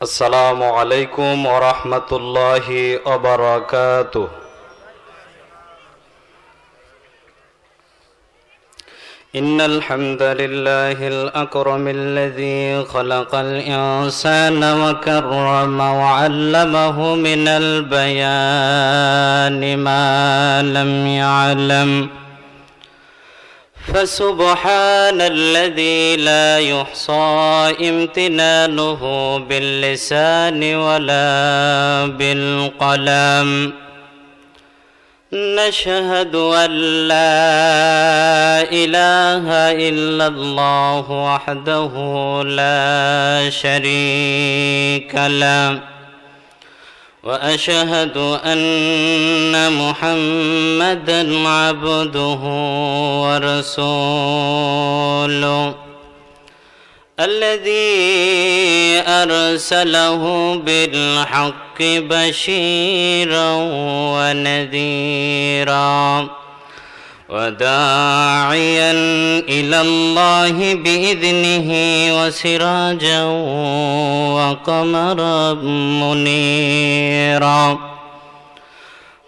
আসসালামু আলাইকুম ওয়া রাহমাতুল্লাহি ওয়া বারাকাতুহু। ইন্নাল হামদালিল্লাহিল আকরামিল্লাযী খালাকাল ইনসানা ওয়া কাররামা ওয়া 'আল্লামাহু মিনাল বায়ানি মা লাম ইয়া'লাম। فسبحان الذي لا يحصى امتنانه باللسان ولا بالقلم. نشهد أن لا إله إلا الله وحده لا شريك له، وأشهد أن محمدًا عبده ورسوله الذي أرسله بالحق بشيرًا ونذيرًا وداعيًا إلى الله بإذنه وسراجًا وقمرًا منيرًا.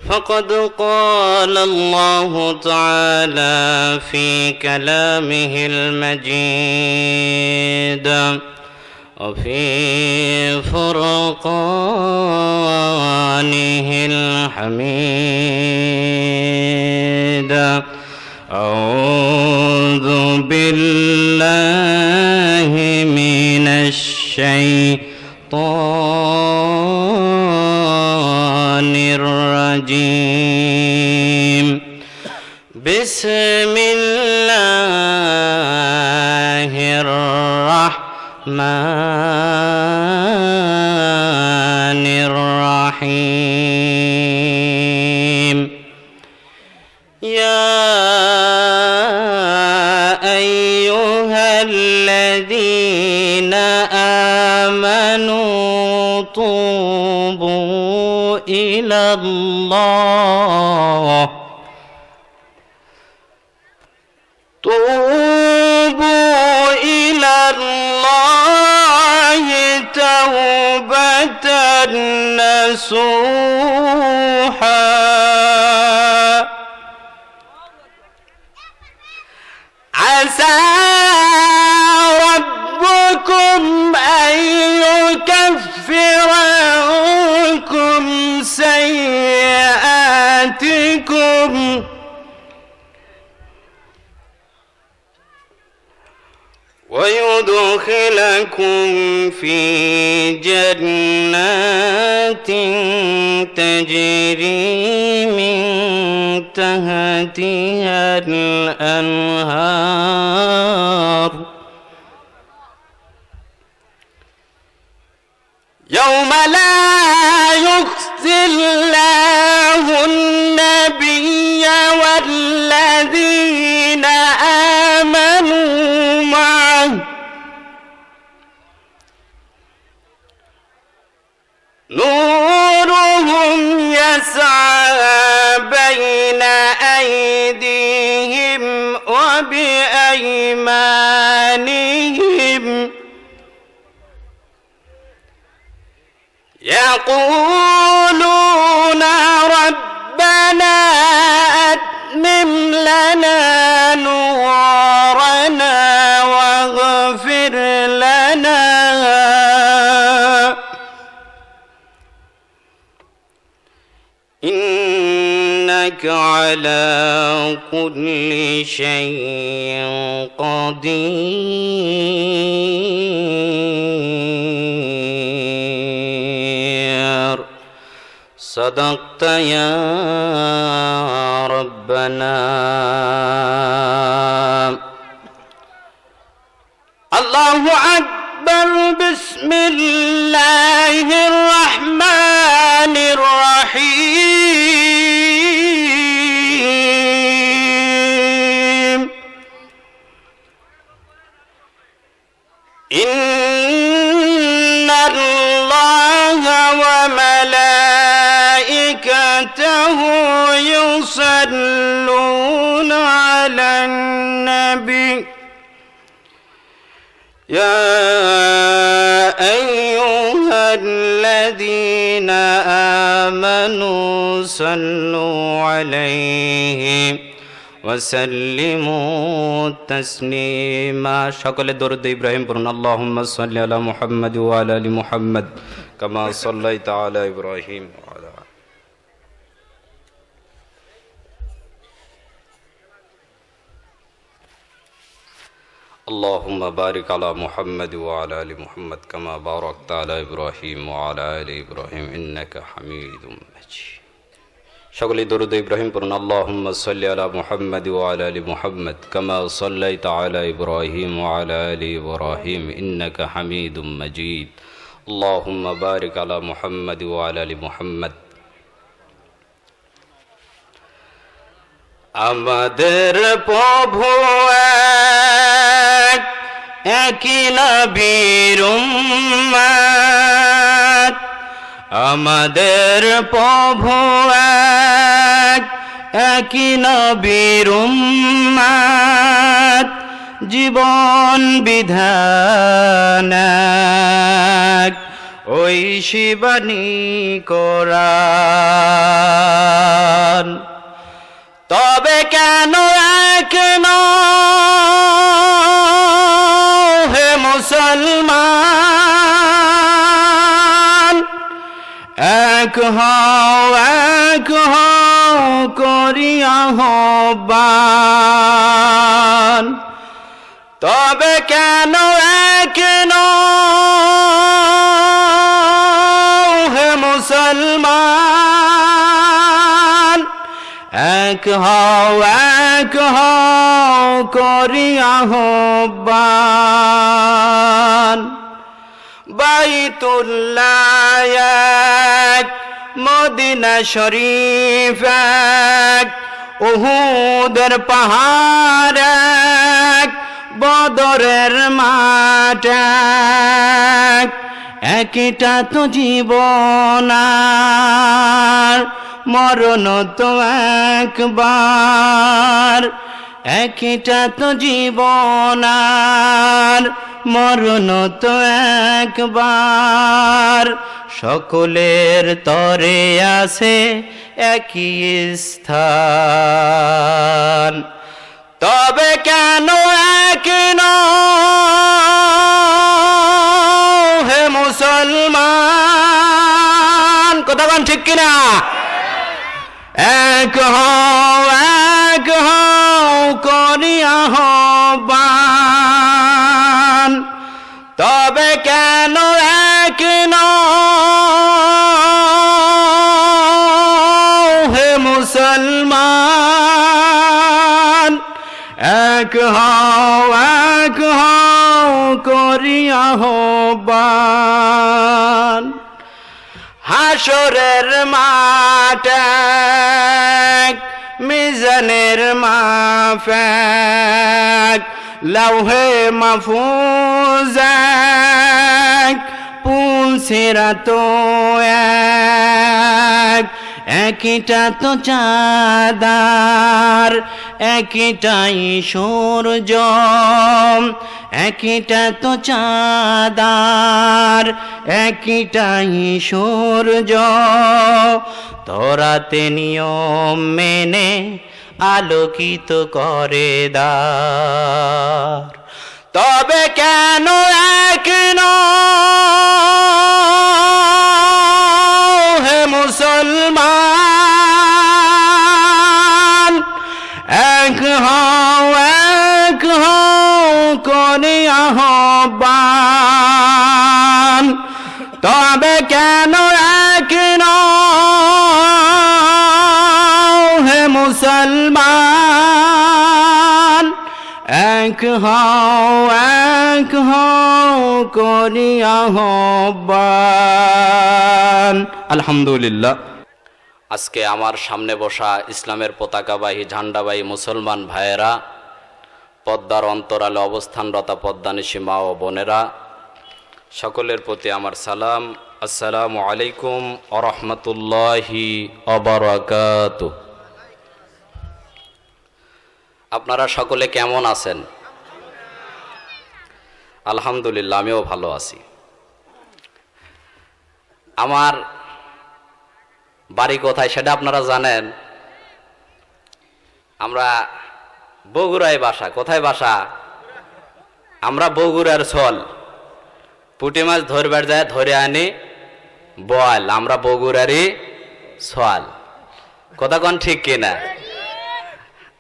فقد قال الله تعالى في كلامه المجيد وفي فرقانه الحميد: أعوذ بالله من الشيطان الرجيم. بسم الله الرحمن الرحيم. يا أيها الذين آمنوا توبوا إلى الله توبة نصوحا عسى ربكم أن يكفر عنكم سيئاتكم ويدخلكم في جنات تجري من تحتها الأنهار يوم لا يخزي الله النبي والذين آمنوا معه نورهم يسعى بين أيديهم وبأيمانهم يقولون ربنا أتمم لنا نورنا واغفر لنا إنك على كل شيء قدير. صدقت يا ربنا. الله أكبر. بسم الله الرحمن الرحيم. إن الله وملائكته يصلون على النبي يا أيها الذين آمنوا صلوا عليه وسلموا تسليما সকলে দরুদ ইব্রাহিম পড়ুন اللهم صل على محمد وعلى ال محمد كما صليت على إبراهيم وعلى اللهم بارك على محمد وعلى ال محمد كما باركت على إبراهيم وعلى ال إبراهيم إنك حميد مجيد সকলে দরুদ ইব্রাহিম পড়ুন اللهم صل على محمد وعلى ال محمد كما صليت على إبراهيم وعلى ال إبراهيم إنك حميد مجيد اللهم بارك على محمد وعلى ال محمد আমাদের প্রভু একই নবীর উম্মত আমাদের প্রভু একই নবীর উম্মত জীবন বিধান ওই শিবানী কোরআন তবে কেন এক হে মুসলমান এক হও করিয়া আহ্বান তবে কেন এক হে মুসলমান এক হও করিয়া আহ্বান বাইতুল্লাহ এক মদিনা শরীফ এক উহুদের পাহাড় এক বদরের মাঠ এক একটা তো জীবন আর মরণ তো একবার একটা তো জীবন আর মরণ তো একবার সকলের তরে আছে একই স্থান তবে কেন এক হে মুসলমান কথা বলেন ঠিক কিনা এক হও করিয়া আহ্বান তবে কেন এক হে মুসলমান এক হও করিয়া আহ্বান হাসরের মাঠ মিজানের মাপ লৌহে মাহফুজ পুলসিরাত একটা তো চাঁদার একটাই সূর্য একটা তো চাঁদার একটাই সূর্য তোরাতে নিয়ম মেনে আলোকিত করে দার তবে কেন এক হে মুসলমান এক হও করে আহ্বান তবে কেন এক হে মুসলমান এক হও করি আহ্বান আলহামদুলিল্লাহ আজকে আমার সামনে বসা ইসলামের পতাকাবাহী ঝান্ডাবাহী মুসলমান ভাইয়েরা পদ্মার অন্তরালে অবস্থানরতা পদ্মানিশী মা ও বোনেরা সকলের প্রতি আমার সালাম আসসালামু আলাইকুম ওয়া রাহমাতুল্লাহি ওয়া বারাকাতুহু আপনারা সকলে কেমন আছেন আলহামদুলিল্লাহ আমিও ভালো আছি আমার বাড়ি কোথায় সেটা আপনারা জানেন? আমরা বগুড়ায় বাসা। কোথায় বাসা? আমরা বগুড়ার ছল। পুঁটি মাছ ধরবার যায়, ধরে আনি বল। আমরা বগুড়ারই ছল। কথা কোন ঠিক কিনা?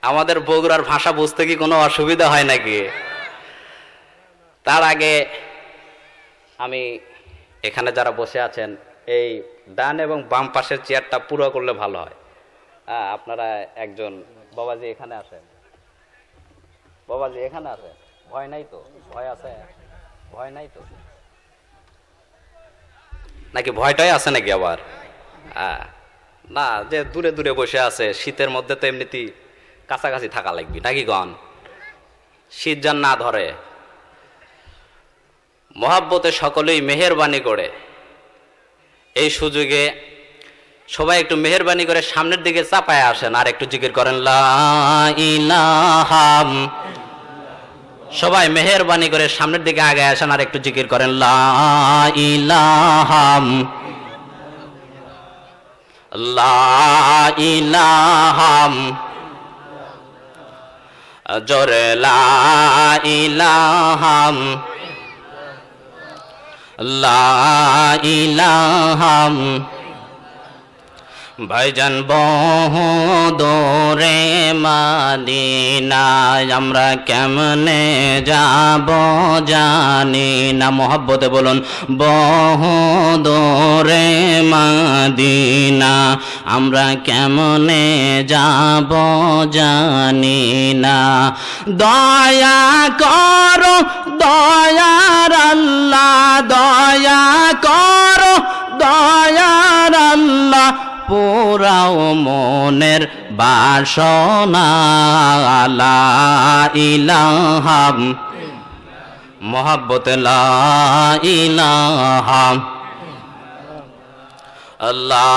আমাদের বগুড়ার ভাষা বুঝতে কি কোনো অসুবিধা হয় নাকি? তার আগে আমি এখানে যারা বসে আছেন, এই ডান এবং বাম পাশের চেয়ারটা পুরো করলে ভালো হয়। আপনারা একজন বাবাজি এখানে আসেন। বাবাজি এখানে আসেন। ভয় নাই তো? ভয় আছে? ভয় নাই তো নাকি? ভয়টাই আছে নাকি আবার? না, যে দূরে দূরে বসে আছে, শীতের মধ্যে তো এমনিতেই কাছাকাছি থাকা লাগবে নাকি গন? শীত যেন না ধরে। মহাব্বতে সকলেই মেহেরবানি করে এই সুযোগে সবাই একটু মেহেরবানি করে সামনের দিকে চাপায় আসেন, আর একটু জিকির করেন লা ইলাহা। সবাই মেহেরবানি করে সামনের দিকে আগে আসেন, আর একটু জিকির করেন লা ইলাহা, লা ইলাহা, জোরে লা ইলাহা, লা ইলাহা। ভাইজান বহু দূরে মদিনায় আমরা কেমনে যাব জানি না। মোহাব্বতে বলুন বহু দূরে মদিনা আমরা কেমনে যাব জানি না। দয়া করো দয়ার আল্লাহ, দয়া করো দয়ার আল্লাহ, পুরাও মনের বাসনা। লা ইলাহা, মোহাব্বত লা ইলাহা, লা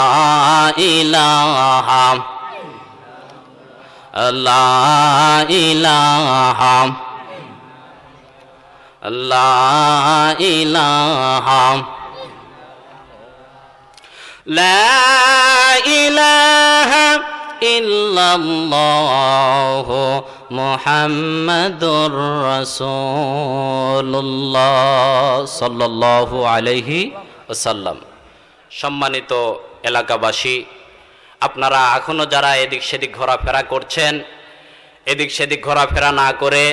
ইলাহা, লা ইলাহা, লা ইলাহা, লা ইলাহা ইল্লাল্লাহ মুহাম্মাদুর রাসূলুল্লাহ সাল্লাল্লাহু আলাইহি ওয়াসাল্লাম। সম্মানিত এলাকাবাসী, আপনারা এখনো যারা এদিক সেদিক ঘোরাফেরা করছেন, এদিক সেদিক ঘোরাফেরা না করে,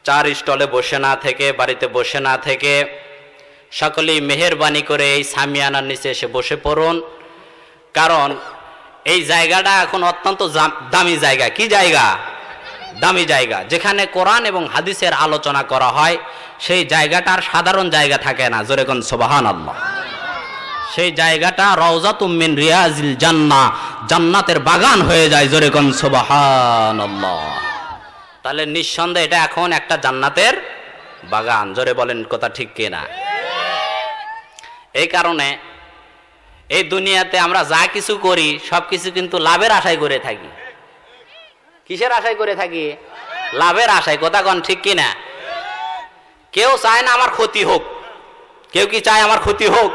চার স্টলে বসে না থেকে, বাড়িতে বসে না থেকে, সকলেই মেহেরবানি করে এই সামিয়ানার নিচে এসে বসে পড়ুন। কারণ এই জায়গাটা এখন অত্যন্ত দামি জায়গা। কি জায়গা? দামি জায়গা। যেখানে কোরআন এবং হাদিসের আলোচনা করা হয়, সেই জায়গাটার সাধারণ জায়গা থাকে না। জোরে কোন সুবহানাল্লাহ। সেই জায়গাটা রওজাতুম মিন রিয়াজিল জান্নাহ, জান্নাতের বাগান হয়ে যায়। জোরে কোন সুবহানাল্লাহ। তাহলে নিঃসন্দেহে এটা এখন একটা জান্নাতের বাগান। জোরে বলেন কথা ঠিক কিনা? এই কারণে এই দুনিয়াতে আমরা যা কিছু করি সব কিছু কিন্তু লাভের আশায় করে থাকি। কিসের আশায় করে থাকি? লাভের আশায়। কথা কন ঠিক কিনা? কেউ চায় না আমার ক্ষতি হোক। কেউ কি চায় আমার ক্ষতি হোক?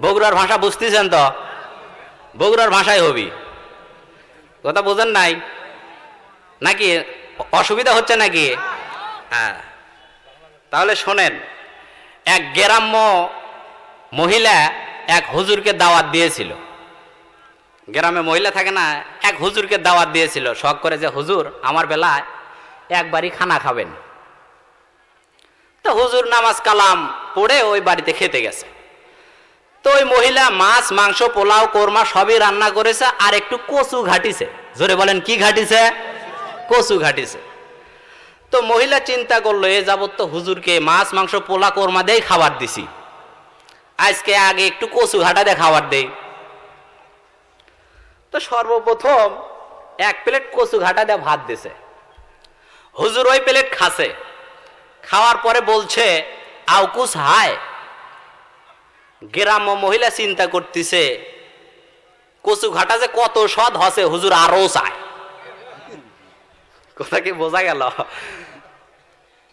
বগুড়ার ভাষা বুঝতেছেন তো? বগুড়ার ভাষায় হবি। কথা বোঝেন নাই নাকি? অসুবিধা হচ্ছে নাকি? হ্যাঁ, তাহলে শোনেন। এক গ্রাম্য মহিলা এক হুজুরকে দাওয়াত দিয়েছিল। গ্রামে মহিলা থাকে না, এক হুজুরকে দাওয়াত দিয়েছিল শখ করে যে হুজুর আমার বেলায় একবারই খানা খাবেন। তো হুজুর নামাজ কালাম পড়ে ওই বাড়িতে খেতে গেছে। তো ওই মহিলা মাছ মাংস পোলাও কোরমা সবই রান্না করেছে, আর একটু কচু ঘাটিছে। জোরে বলেন কি ঘাটিছে? কচু ঘাটিছে। তো মহিলা চিন্তা করলো, এ যাবত তো হুজুরকে মাছ মাংস পোলা কোরমা দিয়ে খাবার দিছি, আজকে আগে একটু কচু ঘাটা দিয়ে খাবার দেই। তো সর্বপ্রথম এক প্লেট কচু ঘাটা দিয়ে ভাত দিছে। হুজুর ওই প্লেট খাসে। খাওয়ার পরে বলছে আও কুছ হায়। গ্রাম্য মহিলা চিন্তা করতেছে কচু ঘাটা যে কত স্বাদ হসে, হুজুর আরো চায়। কথা কি বোঝা গেল?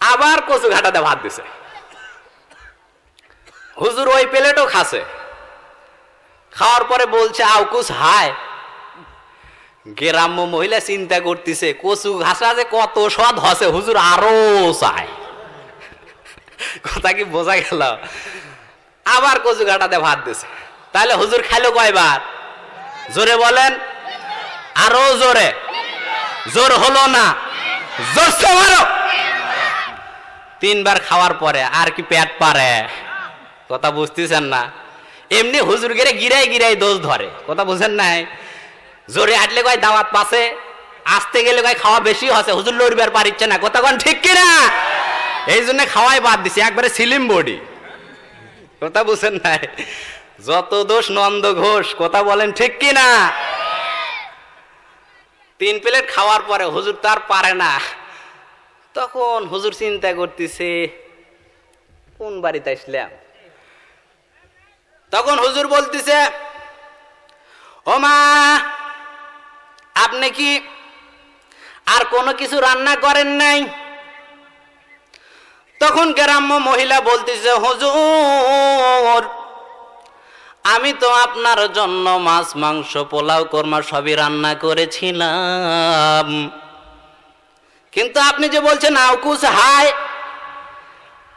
আবার কচু ঘাটা দিয়ে ভাত দিছে। হুজুর ওই প্লেটও খাসে, খাওয়ার পরে বলছে আউকুস হায়। গ্রাম্য মহিলা চিন্তা করতেছে কচু ঘাসা যে কত স্বাদ হসে, হুজুর আরো চায়। কথা কি বোঝা গেল? আবার কচু ঘাটাতে ভাত দিছে। তাহলে হুজুর খাইলো কয়বার? জোরে বলেন, আরো জোরে। জোর হলো না, জোরছে মারো। 3 বার খাওয়ার পরে আর কি পেট পারে? কথা বুঝতেছেন না? এমনি হুজুর গেরে গিরাই গিরাই দোষ ধরে, কথা বুঝেন নাই? জোরে হাঁটলে কয় দাওয়াত পাশে, আসতে গেলে কয় খাওয়া বেশি হচ্ছে, হুজুর লড়বার পারিচ্ছে না। কথা কোন ঠিক কিনা? এই জন্য খাওয়াই বাদ দিছে, একবারে সিলিম বডি। কথা বুঝেন নাই? যত দোষ নন্দ ঘোষ। কথা বলেন ঠিক কিনা? 3 প্লেট খাওয়ার পরে হুজুর তার পারে না। তখন হুজুর চিন্তা করতেছে কোন বাড়িতে আসলাম। তখন হুজুর বলতেছে, ও মা, আপনি কি আর কোনো কিছু রান্না করেন নাই? তখন গ্রাম্য মহিলা বলতেছে, হুজুর আমি তো আপনার জন্য মাছ মাংস পোলাও কোরমা সবই রান্না করেছিলাম, কিন্তু আপনি যে বলছেন আউকুস হায়,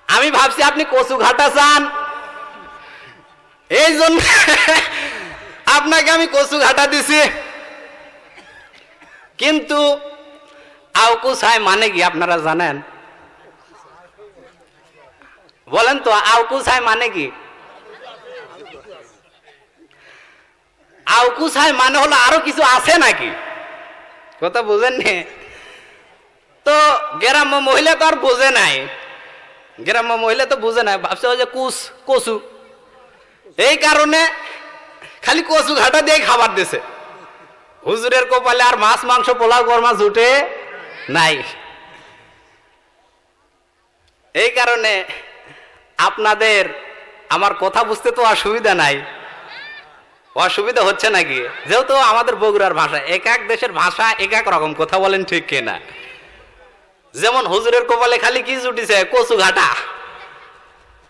আমি ভাবছি আপনি কচু ঘাটা চান, এই জন্য আপনাকে আমি কচু ঘাটা দিছি। কিন্তু আউকুস হায় মানে কি আপনারা জানেন? বলেন তো, আউকুস হায় মানে কি? আউকুস হায় মানে হলো আরো কিছু আছে নাকি? কথা বুঝেন নি? তো গ্রাম্য মহিলা তো আর বোঝে নাই, গ্রাম্য মহিলা তো বুঝে নাই, ভাবছে যে কচু, এই কারণে খালি কচু ঘাটা দিয়ে খাবার দিছে। হুজুরের কপালে আর মাছ মাংস পোলাও কোরমা জুটে নাই। এই কারণে আপনাদের আমার কথা বুঝতে তো অসুবিধা নাই। অসুবিধা হচ্ছে নাকি? যেহেতু আমাদের বগুড়ার ভাষা, এক এক দেশের ভাষা এক এক রকম। কথা বলেন ঠিক কিনা? যেমন হুজুরের কপালে খালি কি জুটিছে? কচু ঘাটা।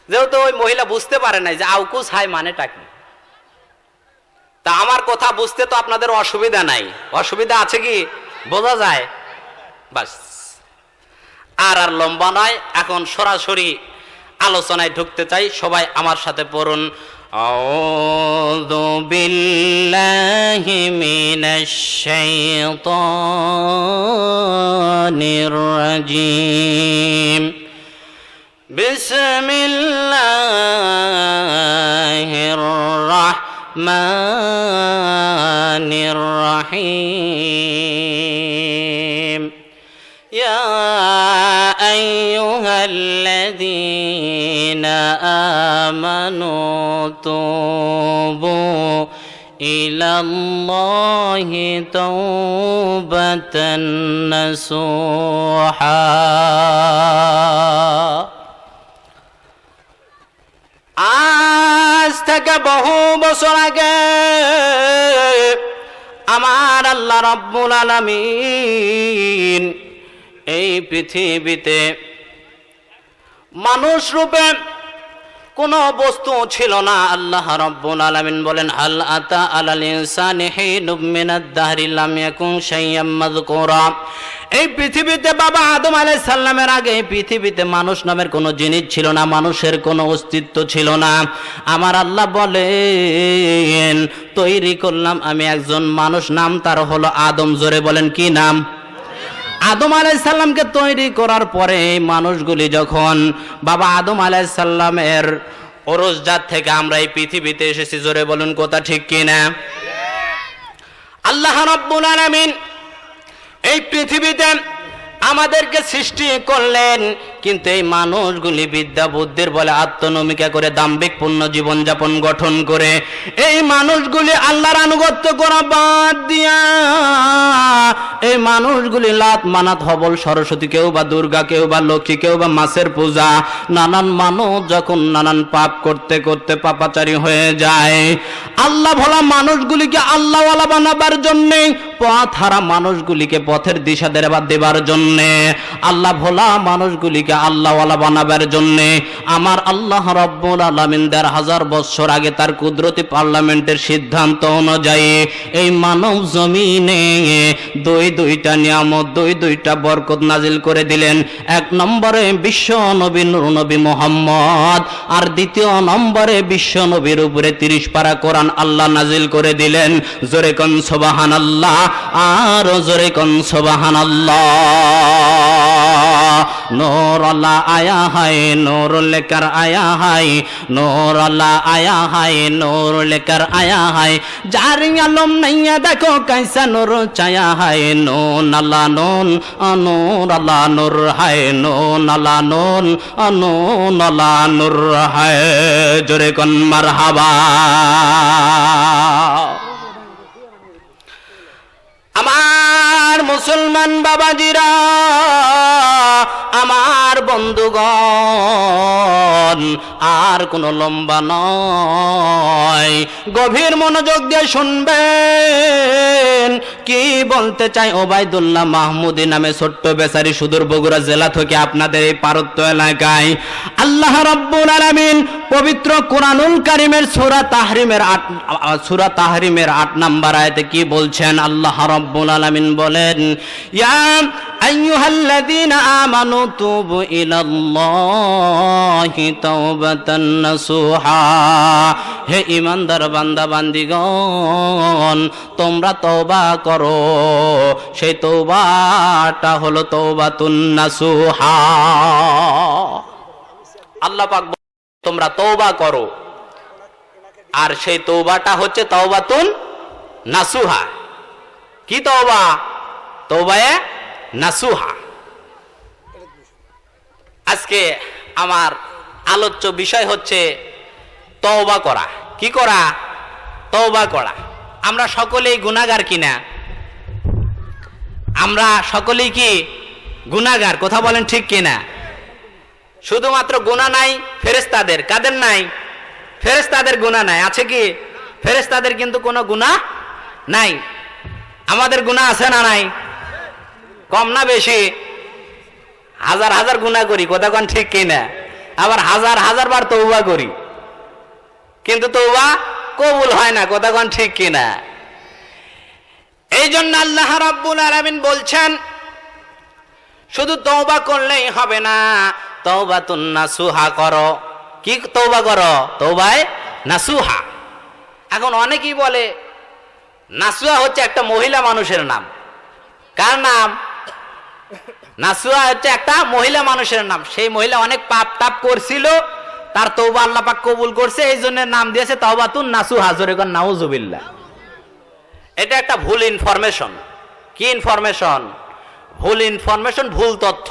যেহেতু ওই মহিলা বুঝতে পারে নাই যে আউকুস হাই মানেটা কি। তা আমার কথা বুঝতে তো আপনাদের অসুবিধা নাই। অসুবিধা আছে কি? বোঝা যায়? বাস, আর লম্বা নয়, এখন সরাসরি আলোচনায় ঢুকতে চাই। সবাই আমার সাথে পড়ুন, আউযু বিল্লাহি মিনাশ শাইতানির রাজিম, বিসমিল্লাহির রাহমানির রাহিম, ইয়া আইয়ুহাল্লাযীনা আমানু তুবু ইলাল্লাহি তাওবাতান নাসুহা। আজ থেকে বহু বছর আগে আমার আল্লাহ রাব্বুল আলামিন এই পৃথিবীতে মানুষ রূপে কোনো বস্তু ছিল না। আল্লাহ রাব্বুল আলামিন বলেন, হাল আতা আলাল ইনসানি হিনুম মিনাদ দাহরি লাম ইয়াকুন শাইয়্যাম মাযকুরা। এই পৃথিবীতে বাবা আদম আলাইহিস সালামের আগে এই পৃথিবীতে মানুষ নামের কোনো জিনিস ছিল না, মানুষের কোনো অস্তিত্ব ছিল না। আমার আল্লাহ বলেন, তৈরি করলাম আমি একজন মানুষ, নাম তার হলো আদম। জোরে বলেন কি নাম? আদম আলাইহিস সালামকে তৈরি করার পরে মানুষগুলি যখন বাবা আদম আলাইহিস সালামের ওরসজাত থেকে আমরা এই পৃথিবীতে এসেছি। জোরে বলুন কথা ঠিক কিনা? আল্লাহ রাব্বুল আলামিন এই পৃথিবীতে আমাদেরকে সৃষ্টি করলেন, কিন্তু এই মানুষগুলি বিদ্যা বুদ্ধির বলে আত্মনমিকা করে দাম্ভিক পূর্ণ জীবনযাপন গঠন করে এই মানুষগুলি আল্লাহর আনুগত্য করা বাদ দিয়া এই মানুষগুলি লাত মানাত হবল সরস্বতী, কেউ বা দুর্গা, কেউ বা লক্ষ্মী, কেউ বা মাছের পূজা, নানান মানুষ যখন নানান পাপ করতে করতে পাপাচারী হয়ে যায়, আল্লাহ ভোলা মানুষগুলিকে আল্লাহওয়ালা বানাবার জন্যে, পথ হারা মানুষগুলিকে পথের দিশা দেবার জন্য জন্যে, আল্লাহ ভোলা মানুষগুলিকে আল্লাহওয়ালা বানাবার জন্যে আমার আল্লাহ রাব্বুল আলামিন ১৫০০ বছর আগে তার কুদরতি পার্লামেন্টের সিদ্ধান্ত অনুযায়ী এই মানব জমিনে দুইটা নিয়ামত, দুইটা বরকত নাজিল করে দিলেন। এক নম্বরে বিশ্ব নবী নূর নবী মুহাম্মদ, আর দ্বিতীয় নম্বরে বিশ্ব নবীর উপরে ৩০ পারা কোরআন আল্লাহ নাজিল করে দিলেন। জোরে কোন সুবহানাল্লাহ, আর জোরে কোন সুবহানাল্লাহ। नूर अल्लाह आया है, नूर लेकर आया है, नूर अल्लाह आया है, नूर लेकर आया है। जारी आलम नहीं है, देखो कैसा नूर छाया है। नून अल्लाह नून, नूर अल्लाह नूर है, नून अल्लाह नून, नून अल्लाह नूर है। जोरे कन मरहबा। আমার মুসলমান বাবাজিরা, আমার বন্ধুগণ, আর কোনো লম্বা নয়, গভীর মনোযোগ দিয়ে শুনবেন কি বলতে চাই। ওবায়দুল্লাহ মাহমুদী নামে ছোট্ট বেচারি সুদূর বগুড়া জেলা থেকে আপনাদের এই পার্বত্য এলাকায় আল্লাহ রাব্বুল আলামিন পবিত্র কোরআনুল কারীমের সূরা তাহরিমের ৮ নম্বর আয়াতে কি বলছেন? আল্লাহ রাব্বুল আলামিন বলেন, ইয়া আইয়ুহাল্লাযীনা আমানু তুবু ইলাল্লাহি তাওবাতান নাসুহা। হে ঈমানদার বান্দা বান্দীগণ, তোমরা তওবা করো, সেই তওবাটা হলো তাওবাতুন নাসুহা। আল্লাহ পাক তোমরা তওবা করো, আর সেই তওবাটা হচ্ছে তাওবাতুন নাসুহা। কি তওবা? তওবায়ে নাসুহা। আজকে আমার আলোচ্য বিষয় হচ্ছে তওবা করা। কি করা? তওবা করা। আমরা সকলেই গুনাহগার কিনা? আমরা সকলেই কি গুনাহগার? কথা বলেন ঠিক কিনা? শুধুমাত্র গুনাহ নাই ফেরেশতাদের। কাদের নাই? ফেরেশতাদের গুনাহ নাই। আছে কি? ফেরেশতাদের কিন্তু কোনো গুনাহ নাই। আমাদের গুনাহ আছে না নাই? কম না বেশি? হাজার হাজার গুনাহ করি, কথা কোন ঠিক কিনা? আবার হাজার হাজার বার তওবা করি, কিন্তু তওবা কবুল হয় না, কথা কোন ঠিক কিনা? এই জন্য আল্লাহ রাব্বুল আলামিন বলছেন শুধু তওবা করলেই হবে না, তাওবাতুন নাসুহা করো। কি তওবা করো? তওবায়ে নাসুহা। এখন অনেকেই বলে নাসুহা হচ্ছে একটা মহিলা মানুষের নাম। কার নাম? নাসুহা হচ্ছে একটা মহিলা মানুষের নাম। সেই মহিলা অনেক পাপ টাপ করছিল, তার তওবা আল্লাহ পাক কবুল করছে, এই জন্য নাম দিয়েছে তাওবাতুন নাসুহা। জোরে কোন নাউজুবিল্লাহ। এটা একটা ভুল ইনফরমেশন। কি ইনফরমেশন? ভুল ইনফরমেশন, ভুল তথ্য।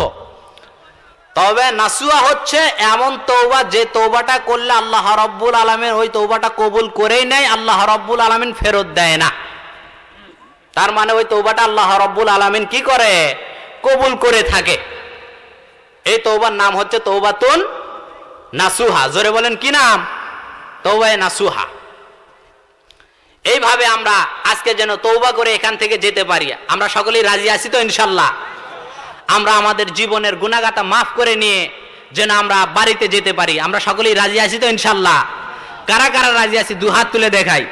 তবে নাসুহা হচ্ছে এমন তওবা যে তওবাটা করলে আল্লাহ রাব্বুল আলামিন ওই তওবাটা কবুল করেই নেয়, আল্লাহ রাব্বুল আলামিন ফেরত দেয় না। তার মানে ওই তওবাটা আল্লাহ রাব্বুল আলামিন কি করে? কবুল করে থাকে। এই তওবার নাম হচ্ছে তাওবাতুন নাসুহা। জোরে বলেন কি নাম? তাওবায়ে নাসুহা। এইভাবে আমরা আজকে যেন তওবা করে এখান থেকে যেতে পারি। আমরা সকলেই রাজি আছি তো ইনশাআল্লাহ? আমরা আমাদের জীবনের গুনাহগাতা মাফ করে নিয়ে যেন আমরা বাড়িতে যেতে পারি। আমরা সকলেই রাজি আছি তো ইনশাআল্লাহ? কারা কারা রাজি আছি দুহাত তুলে দেখাই।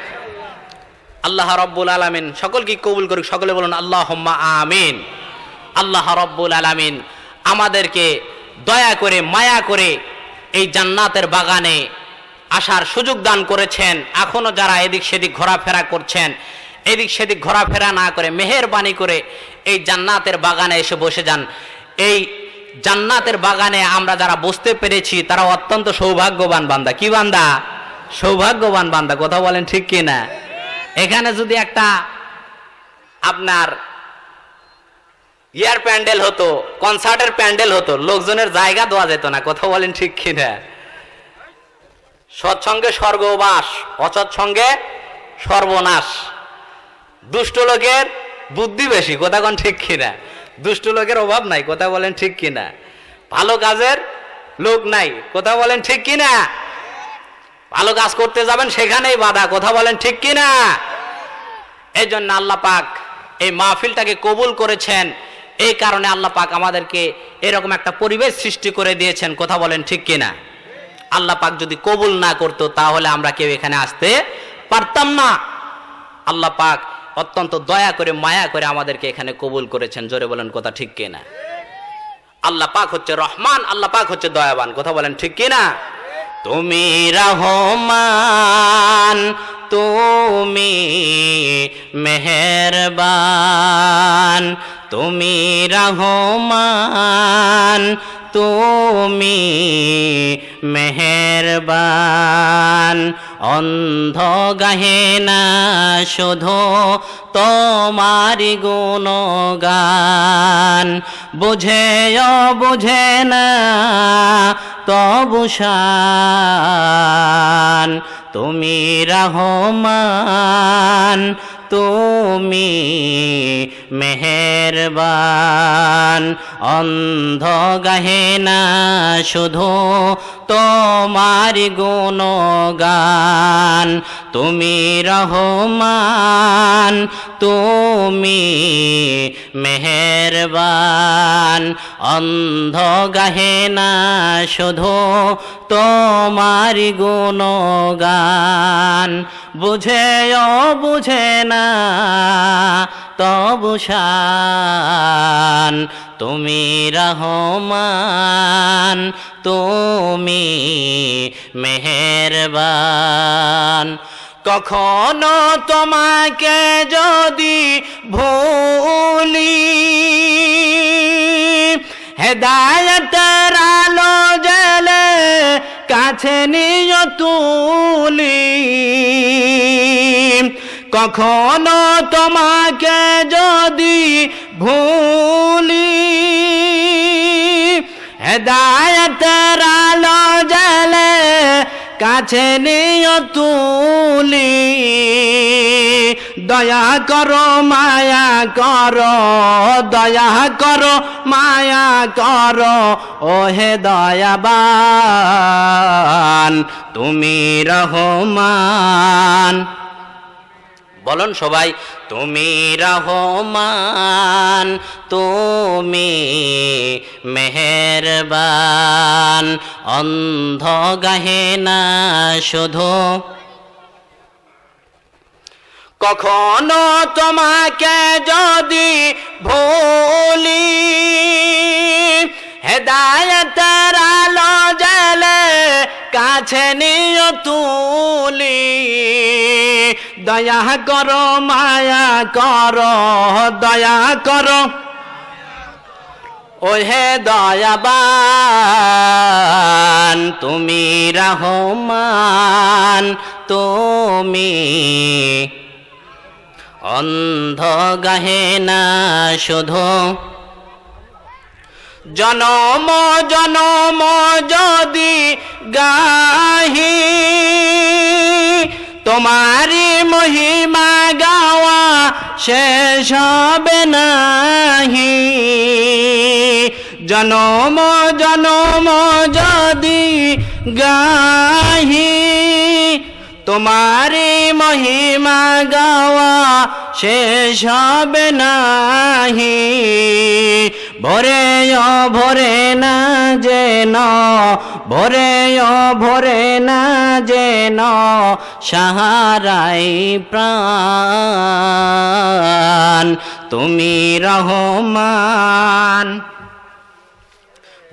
আল্লাহ রাব্বুল আলামিন সকলকে কবুল করুক। সকলে বলুন আল্লাহুম্মা আমিন। আল্লাহ রাব্বুল আলামিন আমাদেরকে দয়া করে মায়া করে এই জান্নাতের বাগানে আসার সুযোগ দান করেছেন। এখনো যারা এদিক সেদিক ঘোরাফেরা করছেন, এদিক সেদিক ঘোরাফেরা না করে মেহেরবানি করে এই জান্নাতের বাগানে এসে বসে যান। এই জান্নাতের বাগানে আমরা যারা বসতে পেরেছি তারা অত্যন্ত সৌভাগ্যবান বান্দা। কি বান্দা? সৌভাগ্যবান বান্দা। কথা বলেন ঠিক কি না? এখানে যদি একটা আপনার ইয়ার প্যান্ডেল হতো, কনসার্টের প্যান্ডেল হতো, লোকজনের জায়গা দেওয়া যেত না। কথা বলেন ঠিক কি না? সৎসঙ্গে স্বর্গবাস, অসৎসঙ্গে সর্বনাশ। দুষ্ট লোকের বুদ্ধি বেশি। কথা কোন ঠিক কিনা? দুষ্ট লোকের অভাব নাই। কথা বলেন ঠিক কিনা? ভালো কাজের লোক নাই। কথা বলেন ঠিক কিনা? ভালো কাজ করতে যাবেন সেখানেই বাধা। কথা বলেন ঠিক কিনা? এই জন্য আল্লাহ পাক এই মাহফিলটাকে কবুল করেছেন। এই কারণে আল্লাহ পাক আমাদেরকে এরকম একটা পরিবেশ সৃষ্টি করে দিয়েছেন। কথা বলেন ঠিক কিনা? আল্লাহ পাক যদি কবুল না করতো তাহলে আমরা কেউ এখানে আসতে পারতাম না। আল্লাহ পাক অত্যন্ত দয়া করে মায়া করে আমাদেরকে এখানে কবুল করেছেন। জোরে বলেন কথা ঠিক কিনা? আল্লাহ পাক হচ্ছে রহমান, আল্লাহ পাক হচ্ছে দয়াবান। কথা বলেন ঠিক কিনা? তুমি রহমান, তুমি মেহেরবান, তুমি রহমান, তুমি মেহেরবান। অন্ধ গাহে না শুধু তোমারি গুণগান, বুঝেও বুঝে না তবু শান। তুমি রহমান, তুমি মেহেরবান। অন্ধ গাহে না শুধু তোমারি গুণগান, তুমি রহমান, তুমি মেহেরবান। অন্ধ গাহে না শুধু তোমারি গুণগান, বুঝেও বুঝে না তবু শান। তুমি রহমান, তুমি মেহেরবান। কখনো তোমাকে যদি ভুলি, হেদায়েতের আলো জ্বেলে কাছে নিয়ে তুলি। কখনো তোমাকে যদি ভুলি, হেদায়েতের আলো জ্বেলে কাছে নিয়ে তুলি। দয়া করো মায়া করো, দয়া করো মায়া করো, ওহে দয়াবান, তুমি রহমান। বলুন সবাই, তুমি রহমান, তুমি মেহেরবান। অন্ধ গাহে না শুধু, কখনো তোমাকে যদি ভুলি, হেদায়েতের আলো জ্বেলে কাছে নিয়ে তুলি। দয়া করো মায়া করো, দয়া করো ওহে দয়াবান, তুমি রহমান, তুমি অন্ধ গাহে না শুধু। জনম জনম যদি গাহি, তোমারি মহিমা গাওয়া শেষ হবে নাহি। জনম জনম যদি গাহি, তোমারি মহিমা গাওয়া শেষ হবে নাহি। ভরে ভরে না যেন, ভরে ভরে না যেন সাহারাই প্রাণ, তুমি রহমান।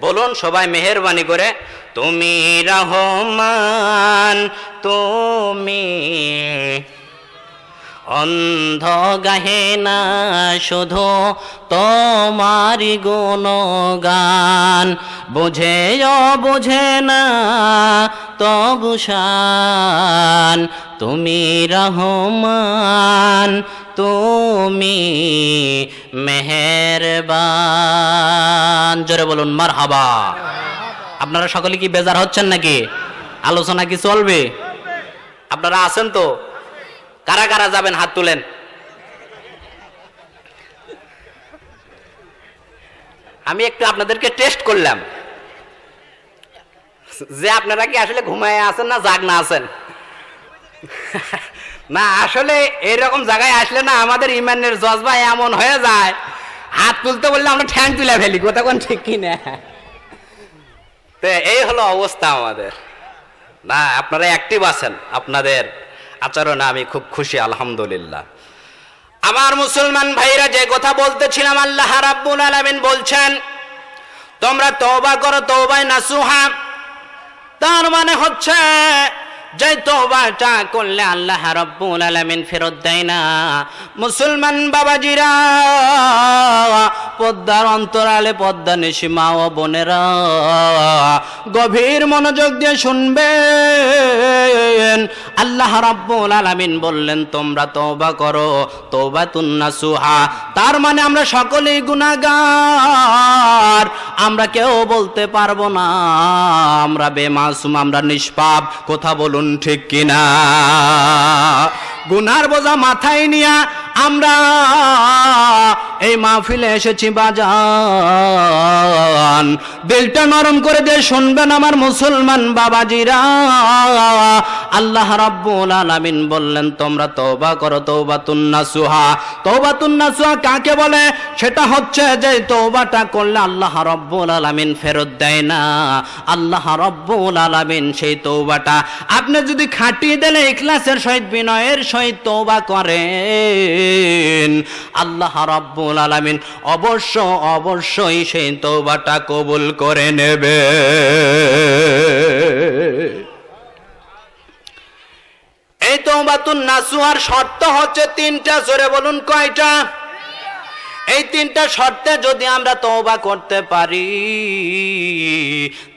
বলুন সবাই মেহেরবানি করে, তুমি রহমান, তুমি অন্ধ গাহে না শুধু তোমারি গুণগান, বুঝেও বুঝে না তবু শান। তুমি রহমান, তুমি মেহেরবান। জোরে বলুন মারহাবা। আপনারা সকলে কি বেজার হচ্ছেন নাকি? আলোচনা কি চলবে? আপনারা আছেন তো? কারা কারা যাবেন হাত তুলেন। আমি একটু আপনাদেরকে টেস্ট করলাম যে আপনারা কি আসলে ঘুমায় আছেন না জাগ না আছেন। না আসলে এরকম জায়গায় আসলে না আমাদের ইমানের জজবা এমন হয়ে যায়, হাত তুলতে বললে আমরা ঠ্যাং তুলে ফেলি, কথা কোন ঠিক কি না? তো এই হলো অবস্থা আমাদের। না, আপনারা অ্যাক্টিভ আছেন, আপনাদের আচরণে আমি খুব খুশি, আলহামদুলিল্লাহ। আমার মুসলমান ভাইরা, যে কথা বলতেছিলাম, আল্লাহ রাব্বুল আলামিন বলছেন তোমরা তওবা করো, তওবায়ে নাসুহা। তার মানে হচ্ছে যে তওবাটা করলে আল্লাহ রাব্বুল আলামিন ফেরত দেয় না। মুসলমান বাবাজিরা, পদ্মার অন্তরালে পদ্মা নিশি মা ও বোনেরা, গভীর মনোযোগ দিয়ে শুনবেন। আল্লাহ রাব্বুল আলামিন বললেন তোমরা তওবা করো, তওবাতুন নাসুহা। তার মানে আমরা সকলেই গুনাহগার, আমরা কেউ বলতে পারবো না আমরা বেমাসুম, আমরা নিষ্পাপ। কথা বলুন ঠিক কিনা? গুনার বোঝা মাথায় নিয়া আমরা এই মাহফিলে এসেছি বাজান। দিলটা নরম করে দিয়ে শুনবেন আমার মুসলমান বাবাজিরা। আল্লাহ রাব্বুল আলামিন বললেন তোমরা তওবা করো, তওবাতুন নাসুহা। তওবাতুন নাসুহা কাকে বলে? সেটা হচ্ছে যে তওবাটা করলে আল্লাহ রাব্বুল আলামিন ফেরত দেয় না। আল্লাহ রাব্বুল আলামিন সেই তওবাটা আপনি যদি খাটিয়ে দিলে ইখলাসের সহিত, বিনয়ের সহিত তওবা করেন, আল্লাহ রাব্বুল আলামিন অবশ্যই সেই তওবাটা কবুল করে নেবে। এই তওবাতুন নাসুহার শর্ত হচ্ছে তিনটা। জোরে বলুন কয়টা? এই তিনটা শর্তে যদি আমরা তওবা করতে পারি,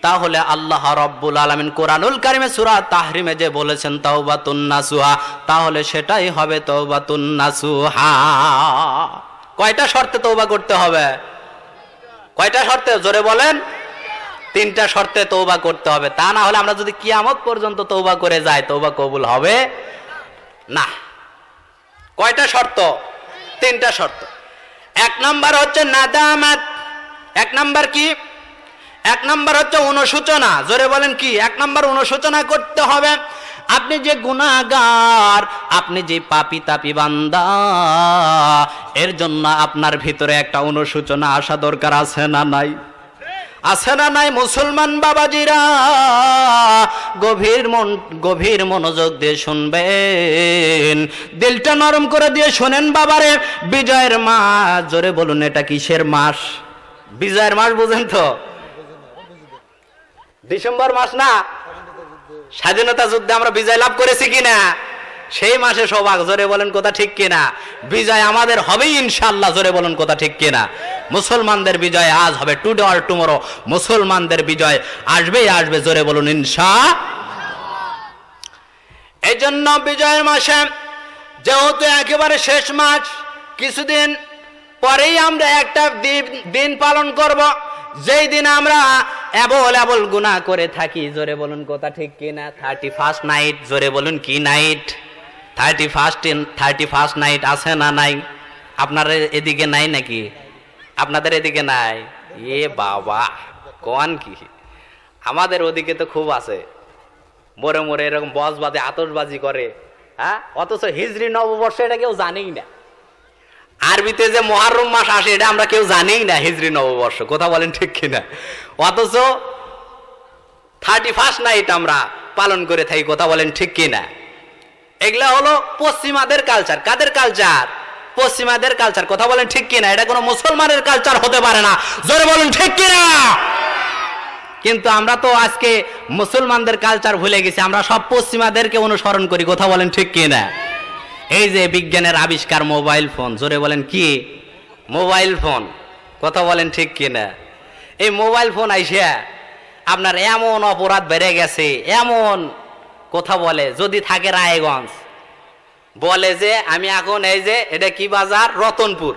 তাহলে আল্লাহ রাব্বুল আলামিন কোরআনুল কারিমে সূরা তাহরিমে যে বলেছেন তাওবাতুন নাসুহা, তাহলে সেটাই হবে তাওবাতুন নাসুহা। কয়টা শর্তে তওবা করতে হবে? কয়টা শর্তে? জোরে বলেন। তিনটা শর্তে তওবা করতে হবে। তা না হলে আমরা যদি কিয়ামত পর্যন্ত তওবা করে যাই, তওবা কবুল হবে না। কয়টা শর্ত? তিনটা শর্ত। এক নাম্বার হচ্ছে নাদামাত। এক নাম্বার কি? এক নাম্বার হচ্ছে অনুশোচনা। জোরে বলেন কি? এক নাম্বার অনুশোচনা করতে হবে। আপনি যে গুনাহগার, আপনি যে পাপী তাপী বান্দা, এর জন্য আপনার ভিতরে একটা অনুশোচনা আসা দরকার, আছে না নাই? আছে না নাই? মুসলমান বাবাজিরা, গভীর মনোযোগ দিয়ে শুনবেন, দিলটা নরম করে দিয়ে শোনেন বাবারে। বিজয়ের মাস, জোরে বলুন এটা কিসের মাস? বিজয়ের মাস বুঝেন তো? ডিসেম্বর মাস না? স্বাধীনতা যুদ্ধে আমরা বিজয় লাভ করেছি কিনা? সেই মাসে সৌভাগ। জোরে বলেন কথা ঠিক কিনা? বিজয় আমাদের হবেই ইনশাআল্লাহ। জোরে বলুন কথা ঠিক কিনা? মুসলমানদের বিজয় আজ হবে, টুডে অর টুমরো। মুসলমানদের বিজয় আসবেই আসবে। জোরে বলুন ইনশাআল্লাহ। এই জন্য বিজয়ের মাসে, যেহেতু একেবারে শেষ মাস, কিছুদিন পরেই আমরা একটা দিন পালন করব, যেই দিন আমরা এবল গুনাহ করে থাকি। জোরে বলুন কথা ঠিক কিনা? 31st night. জোরে বলুন কি নাইট? 31st নাইট আছে না নাই? আপনার এদিকে নাই নাকি? আপনাদের এদিকে নাই? এ বাবা, কোন কি? আমাদের ওদিকে তো খুব আছে। মোরে মোরে এরকম বজবাদে আতশবাজি করে, হ্যাঁ? অথচ হিজরি নববর্ষ এটা কেউ জানেই না। আরবিতে যে মুহররম মাস আসে এটা আমরা কেউ জানিই না, হিজরি নববর্ষ। কথা বলেন ঠিক কিনা? অথচ 31st নাইট আমরা পালন করে থাকি। কথা বলেন ঠিক কিনা? এগুলা হলো পশ্চিমাদের কালচার। কাদের কালচার? পশ্চিমাদের কালচার। কথা বলেন ঠিক কিনা? এটা কোনো মুসলমানের কালচার হতে পারে না। জোরে বলুন ঠিক কিনা? কিন্তু আমরা তো আজকে মুসলমানদের কালচার ভুলে গেছি, আমরা সব পশ্চিমাদেরকে অনুসরণ করি। কথা বলেন ঠিক কিনা? এই যে বিজ্ঞানের আবিষ্কার মোবাইল ফোন। জোরে বলেন কি? Mobile phone. কথা বলেন ঠিক কিনা? এই মোবাইল ফোন আইসা আপনার এমন অপরাধ বেড়ে গেছে, এমন কথা বলে। যদি থাকে রায়গঞ্জ, বলে যে আমি এখন এই যে এটা কি বাজার, রতনপুর,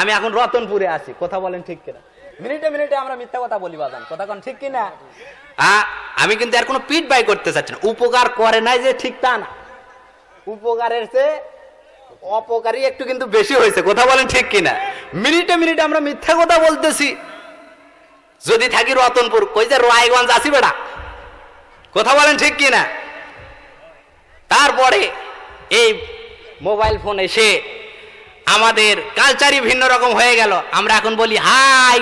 আমি এখন রতনপুরে আছি। কথা বলেন ঠিক কিনা? মিনিটে মিনিটে আমরা মিথ্যা কথা বলি বাজান। কথা কোন ঠিক কিনা? আমি কিন্তু আর কোনো পিট বাই করতে চাচ্ছি না। উপকার করে নাই যে ঠিক তা না, উপকারের চেয়ে অপকারী একটু কিন্তু বেশি হয়েছে। কথা বলেন ঠিক কিনা? মিনিটে মিনিটে আমরা মিথ্যা কথা বলতেছি। যদি থাকি রতনপুর, কই যে রায়গঞ্জ আছি বেটা। কথা বলেন ঠিক কিনা? তারপরে এই মোবাইল ফোন এসে আমাদের কালচারই ভিন্ন রকম হয়ে গেল। আমরা এখন বলি হাই,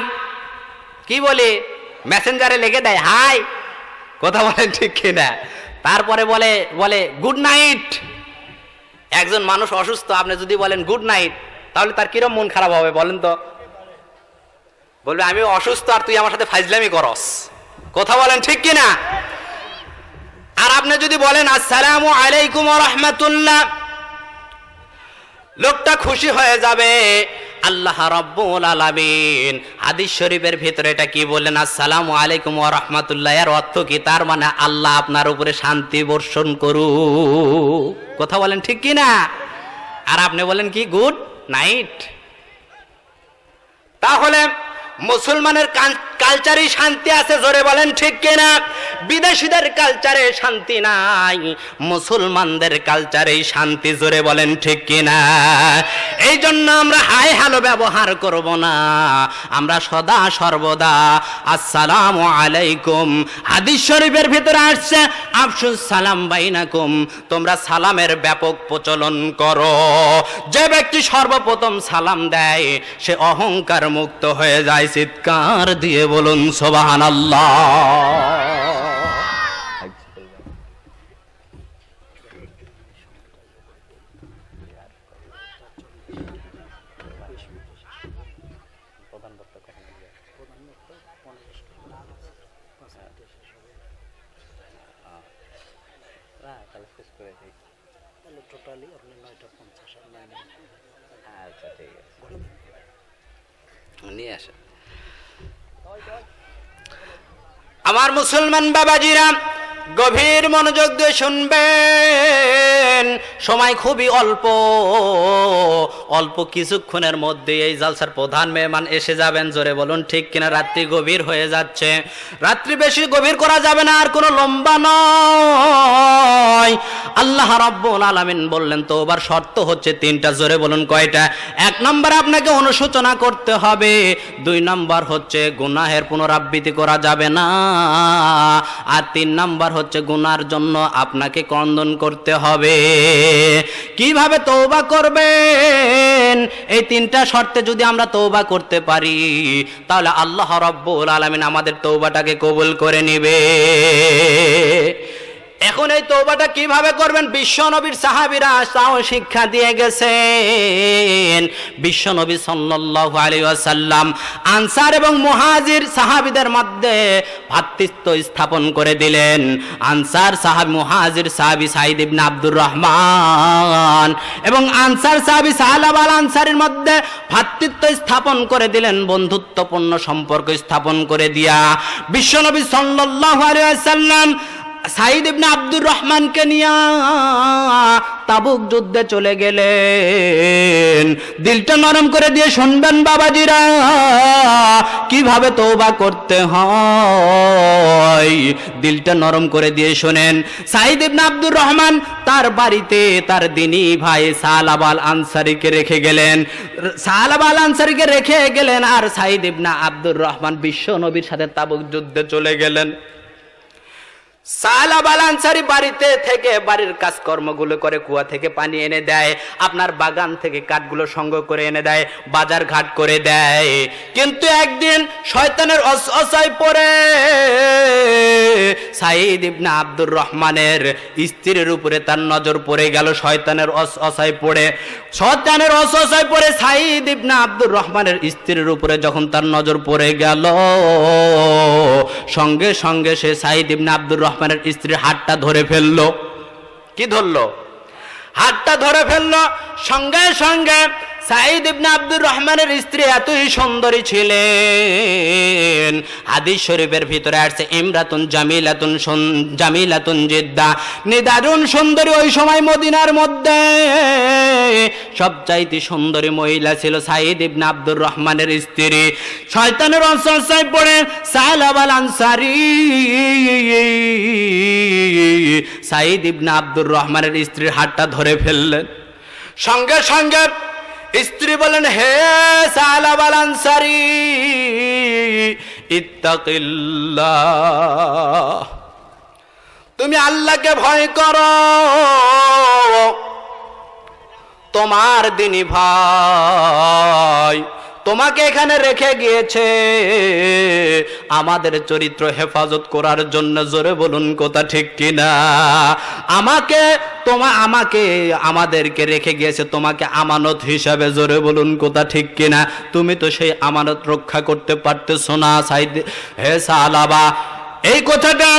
কি বলি, মেসেঞ্জারে লিখে দেয় হাই, কথা বলেন ঠিক কিনা। তারপরে বলে বলে গুড নাইট। একজন মানুষ অসুস্থ, আপনি যদি বলেন গুড নাইট, তাহলে তার কিরম মন খারাপ হবে বলেন তো? বলবে আমি অসুস্থ আর তুই আমার সাথে ফাইজলামি করস, কথা বলেন ঠিক কিনা। আর আপনি যদি বলেন আসসালামু আলাইকুম ওয়া রাহমাতুল্লাহ, লোকটা খুশি হয়ে যাবে। আল্লাহ রাব্বুল আলামিন হাদিস শরীফের ভিতরে এটা কি বললেন? আসসালামু আলাইকুম ওয়া রাহমাতুল্লাহ, এর অর্থ কি? তার মানে আল্লাহ আপনার উপরে শান্তি বর্ষণ করুক, কথা বলেন ঠিক কি না। আর আপনি বলেন কি গুড নাইট। তাহলে মুসলমানের কালচারে শান্তি আছে, জোরে বলেন ঠিক কিনা। বিদেশিদের কালচারে শান্তি নাই, মুসলমানদের কালচারে শান্তি, জোরে বলেন ঠিক কিনা। এই জন্য আমরা হাই হ্যালো ব্যবহার করব না, আমরা সদা সর্বদা আসসালামু আলাইকুম। হাদিস শরীফের ভিতরে আসছে আফসুস সালাম বাইনাকুম, তোমরা সালামের ব্যাপক প্রচলন করো। যে ব্যক্তি সর্বপ্রথম সালাম দেয় সে অহংকার মুক্ত হয়ে যায়। চিৎকার দিয়ে বলুন সুবহানাল্লাহ। নিয়ে আসে আমার মুসলমান বাবাজিরা, গভীর মনোযোগ দিয়ে শুনবেন। সময় খুবই অল্প, অল্প কিছুক্ষণের মধ্যে এই জালসার প্রধান মেহমান এসে যাবেন, জোরে বলুন ঠিক কিনা। রাত্রি গভীর হয়ে যাচ্ছে, রাত্রি বেশি গভীর করা যাবে না, আর কোনো লম্বা নয়। আল্লাহ রাব্বুল আলামিন বললেন তওবার শর্ত হচ্ছে তিনটা, জোরে বলুন কয়টা? এক নম্বর আপনাকে অনুশোচনা করতে হবে, দুই নম্বর হচ্ছে গুনাহের পুনরাবৃত্তি করা যাবে না, আর তিন নম্বর হচ্ছে গুনার জন্য আপনাকে ক্রন্দন করতে হবে। কিভাবে তওবা করবেন? এই তিনটা শর্তে যদি আমরা তওবা করতে পারি তাহলে আল্লাহ রাব্বুল আলামিন আমাদের তওবাটাকে কবুল করে নেবে। এখন এই তওবাটা কিভাবে করবেন? বিশ্বনবীর সাহাবীরা তাও শিক্ষা দিয়ে গেছেন। বিশ্বনবী সাল্লাল্লাহু আলাইহি ওয়াসাল্লাম আনসার এবং মুহাজির সাহাবীদের মধ্যে ভ্রাতৃত্ব স্থাপন করে দিলেন। আনসার সাহাবী, মুহাজির সাহাবী সাঈদ ইবনে আব্দুর রহমান এবং আনসার সাহাবী সাহালাব আল আনসারীর মধ্যে ভ্রাতৃত্ব স্থাপন করে দিলেন, বন্ধুত্বপূর্ণ সম্পর্ক স্থাপন করে দিয়া বিশ্বনবী সাল্লাল্লাহু আলাইহি ওয়াসাল্লাম সাঈদ ইবনে আব্দুর রহমানকে নিয়ে তাবুক যুদ্ধে চলে গেলেন। দিলটা নরম করে দিয়ে শুনবেন বাবাজিরা, কিভাবে তওবা করতে হয়, দিলটা নরম করে দিয়ে শোনেন। সাঈদ ইবনে আব্দুর রহমান তার বাড়িতে তার দিনী ভাই সাহালাব আল আনসারীকে রেখে গেলেন, সাহালাব আল আনসারীকে রেখে গেলেন, আর সাঈদ ইবনে আব্দুর রহমান বিশ্ব নবীর সাথে তাবুক যুদ্ধে চলে গেলেন। সাহালাব আল আনসারী বাড়িতে থেকে বাড়ির কাজকর্মগুলো করে, কুয়া থেকে পানি এনে দেয়, আপনার বাগান থেকে কাঠগুলো সংগ্রহ করে এনে দেয়, বাজার ঘাট করে দেয়। কিন্তু একদিন শয়তানের ওয়াসওয়াসায় পড়ে সাঈদ ইবনে আব্দুর রহমানের স্ত্রীর উপরে তার নজর পড়ে গেল। শয়তানের ওয়াসওয়াসায় পড়ে সাঈদ ইবনে আব্দুর রহমানের স্ত্রীর উপরে যখন তার নজর পড়ে গেল, সঙ্গে সঙ্গে সে সাঈদ ইবনে আব্দুর রহমানের স্ত্রীর হাতটা ধরে ফেললো। কি ধরলো? হাতটা ধরে ফেললো। সঙ্গে সঙ্গে সাঈদ ইবনে আব্দুর রহমানের স্ত্রী এতই সুন্দরী ছিলেন, হাদিস শরীফের ভিতরে আসছে ইমরাতুন জামিলাতুন জিদ্দা, নিদারুন সুন্দরী। ওই সময় মদিনার মধ্যে সবচাইতে সুন্দরী মহিলা ছিল সাঈদ ইবনে আব্দুর রহমানের স্ত্রী। শয়তানের ওয়াসওয়াসায় পড়ে সাহালাব আল আনসারী সাঈদ ইবনে আব্দুর রহমানের স্ত্রীর হাতটা ধরে ফেললেন। সঙ্গে সঙ্গে স্ত্রী বলেন, হে সাহালাব আল আনসারী ইত্তাকিল্লাহ, তুমি আল্লাহকে ভয় করো। তোমার দিনী ভাই তোমাকে এখানে রেখে গিয়েছে আমাদের চরিত্র হেফাজত করার জন্য। জোরে বলুন কথা ঠিক কিনা? আমাদেরকে রেখে গিয়েছে তোমাকে আমানত হিসাবে। জোরে বলুন কথা ঠিক কিনা? তুমি তো সেই আমানত রক্ষা করতে পারতেছো না। হে সালাবা, এই কথাটা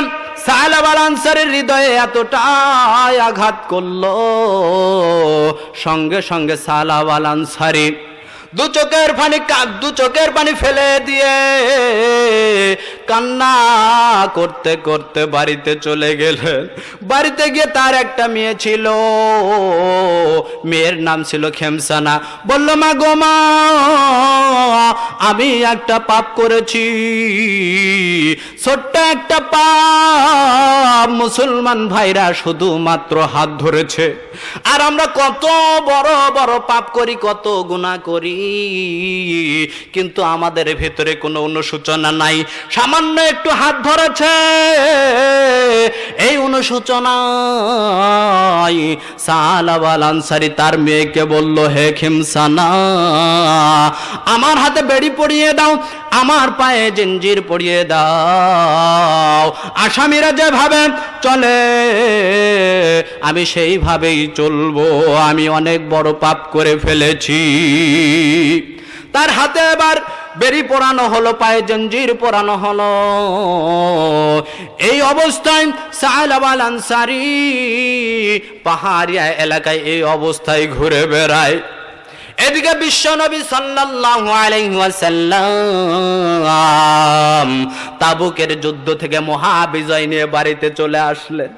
সালাবা আল আনসারীর হৃদয়ে এতটাই আঘাত করলো, সঙ্গে সঙ্গে সালাবা আল আনসারী দু চোখের পানি ফেলে দিয়ে কান্না করতে করতে বাড়িতে চলে গেলেন। বাড়িতে গিয়ে তার একটা মেয়ে ছিল, মেয়ের নাম ছিল খেমসানা। বলল, মা গো মা, আমি একটা পাপ করেছি, ছোট্ট একটা পাপ। মুসলমান ভাইরা শুধুমাত্র হাত ধরেছে, আর আমরা কত বড় বড় পাপ করি, কত গুনাহ করি, কিন্তু আমাদের ভেতরে কোনো অনুশোচনা নাই। সামান্য একটু হাত ধরেছে, এই অনুশোচনায় সালাবা আল আনসারী তার মেয়েকে বলল, হে খেমসানা, আমার হাতে বেড়ি পরিয়ে দাও, আমার পায়ে জঞ্জির পরিয়ে দাও। আসামিরা যেভাবে চলে আমি সেইভাবেই চলবো, আমি অনেক বড় পাপ করে ফেলেছি। তার হাতে এবার বেড়ি পরানো হলো, পায়ে জঞ্জির পরানো হলো। এই অবস্থায় সালাবা আল আনসারী পাহাড়িয়া এলাকায় এই অবস্থায় ঘুরে বেড়ায়। এদিকে বিশ্বনবী সাল্লাল্লাহু আলাইহি ওয়াসাল্লাম তাবুকের যুদ্ধ থেকে মহাবিজয় নিয়ে বাড়িতে চলে আসলেন।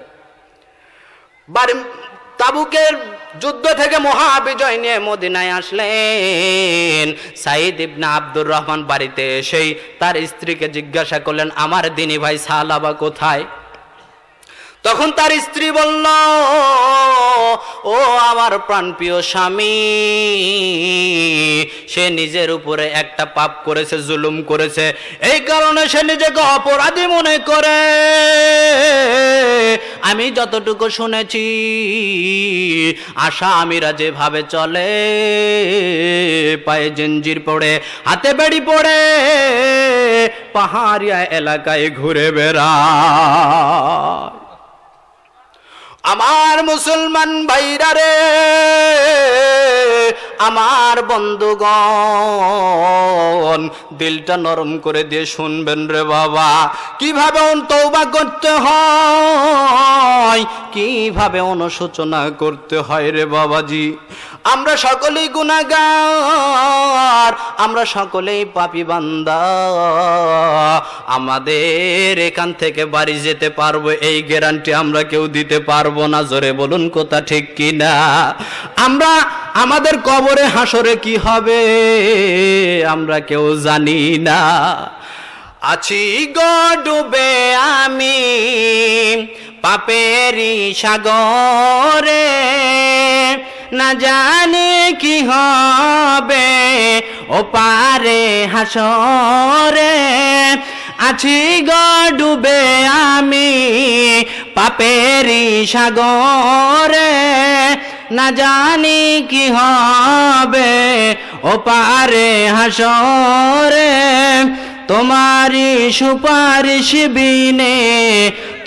তাবুকের যুদ্ধ থেকে মহাবিজয় নিয়ে মদিনায় আসলেন। সাইদ ইবনে আব্দুর রহমান বাড়িতে এসেই তার স্ত্রীকে জিজ্ঞাসা করলেন, আমার দিনী ভাই সালাবা কোথায়? তখন তার স্ত্রী বলল, ও আমার প্রাণপ্রিয় স্বামী, সে নিজের উপরে একটা পাপ করেছে, জুলুম করেছে, এই কারণে সে নিজেকে অপরাধী মনে করে। আমি যতটুকু শুনেছি, আসামিরা যেভাবে চলে, পায়ে জঞ্জির পড়ে, হাতে বেড়ি পড়ে, পাহাড়িয়া এলাকায় ঘুরে বেড়ায়। আমার মুসলমান ভাইরা রে, আমার বন্ধুগণ, দিলটা নরম করে দিয়ে শুনবেন রে বাবা, কিভাবে তওবা করতে হয়, কিভাবে অনুশোচনা করতে হয় রে বাবাজি। আমরা সকলেই গুনাহগার, আমরা সকলেই পাপী বান্দা। আমাদের এখান থেকে বাড়ি যেতে পারবো এই গ্যারান্টি আমরা কেউ দিতে পারবো না। জোরে বলুন কথা ঠিক কিনা? আমরা আমাদের কবরে হাসরে কি হবে আমরা কেউ জানি না। আছি গো ডুবে আমি পাপেরি সাগরে, না জানি কি হবে ও পারে হাসরে। আছি গো ডুবে আমি পাপেরি সাগরে, না জানি কি হবে ও পারে হাসরে। তোমারি সুপারিশ বিনে,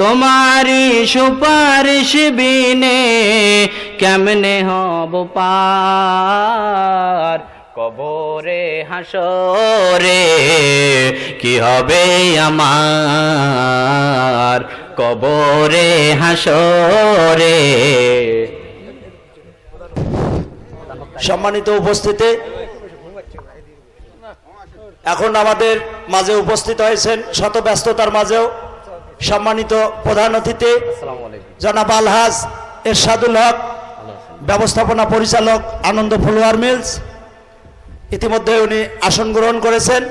তোমারি সুপারিশ বিনে কেমনে হব পার কবরে হাসরে। কি হবে আমার কবরে হাসরে। সম্মানিত উপস্থিতি, এখন আমাদের মাঝে উপস্থিত হয়েছেন শত ব্যস্ততার মাঝেও সম্মানিত প্রধান অতিথি জনাব আলহাজ এরশাদুল হক, ব্যবস্থাপনা পরিচালক আনন্দ ফ্লোয়ার মিলস। ইতিমধ্যে উনি আসন গ্রহণ করেছেন।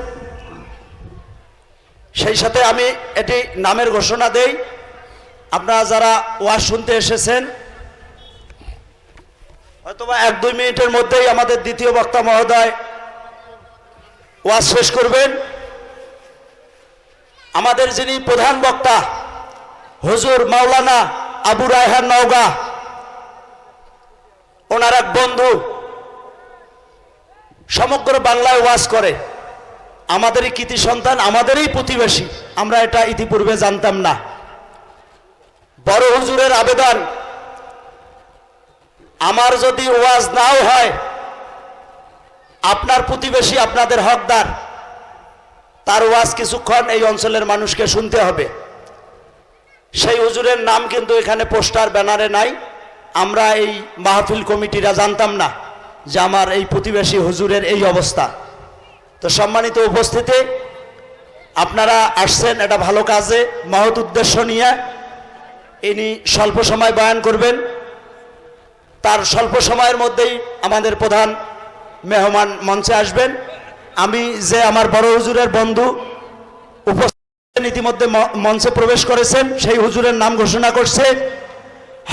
সেই সাথে আমি এটি নামের ঘোষণা দেই। আপনারা যারা ওয়াজ শুনতে এসেছেন, হয়তোবা 1-2 মিনিটের মধ্যেই আমাদের দ্বিতীয় বক্তা মহোদয় ওয়াজ শেষ করবেন। আমাদের যিনি প্রধান বক্তা হুজুর মাওলানা আবু রায়হান নওগাঁ, ওনার এক বন্ধু সমগ্র বাংলায় ওয়াজ করে, আমাদেরই কৃতি সন্তান, আমাদেরই প্রতিবেশী, আমরা এটা ইতিপূর্বে জানতাম না। বড় হুজুরের আবেদন, আমার যদি ওয়াজ নাও হয়, আপনার প্রতিবেশী আপনাদের হকদার, তার ওয়াজ কিছুক্ষণ এই অঞ্চলের মানুষকে শুনতে হবে। সেই হুজুরের নাম কিন্তু এখানে পোস্টার ব্যানারে নাই। আমরা এই মাহফিল কমিটিরা জানতাম না যে আমার এই প্রতিবেশী হুজুরের এই অবস্থা। তো সম্মানিত উপস্থিতি, আপনারা আসছেন এটা ভালো কাজে, মহৎ উদ্দেশ্য নিয়ে। ইনি স্বল্প সময় বয়ান করবেন। তার স্বল্প সময়ের মধ্যেই আমাদের প্রধান মেহমান মঞ্চে আসবেন। আমি যে আমার বড় হুজুরের বন্ধু উপস্থিত ইতিমধ্যে মঞ্চে প্রবেশ করেছেন, সেই হুজুরের নাম ঘোষণা করছে